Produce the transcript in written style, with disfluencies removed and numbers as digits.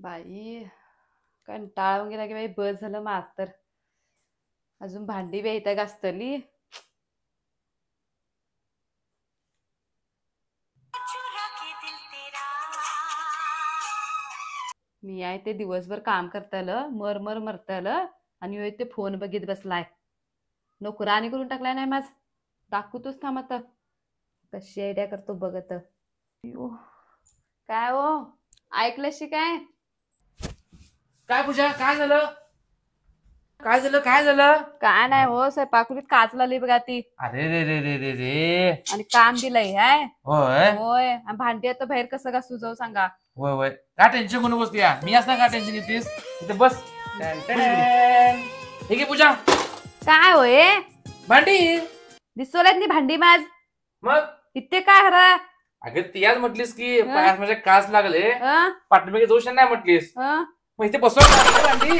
बाई कंटाळून गेला की बाई बस झालं मास्तर. अजून भांडी बेहिता घासतली. मी आहे ते दिवसभर काम करताल मर मर मरताल आणि ह्यो ते फोन बघित बसलाय. नोकरानी करून टाकलाय नाही माझ. दाखवतोच थांब आता कशी आयडिया करतो बघत. अयो, काय हो ऐकलंशी काय? काय पूजा काय झालं? काय झालं काय झालं? काय नाही हो स्वयंपाकुलीत काच लावली बघा ती. अरे रे रे रे रे रे. आणि काम दिलंय हाय. होय होय आणि भांडी आता बाहेर कसं घासू जाऊ सांगा. होय होय काय टेन्शन कोण बसती या मी असं काय टेन्शन घेतीस इथे बस. ठीक आहे पूजा. काय होय भांडी दिसवल्यात नी भांडी माझ मग इथे काय हरा. अगं ती आज म्हटलीस की पायात माझ्या काच लागले पाठीमागे दोष नाही म्हटलीस मग इथे बसव भांडी.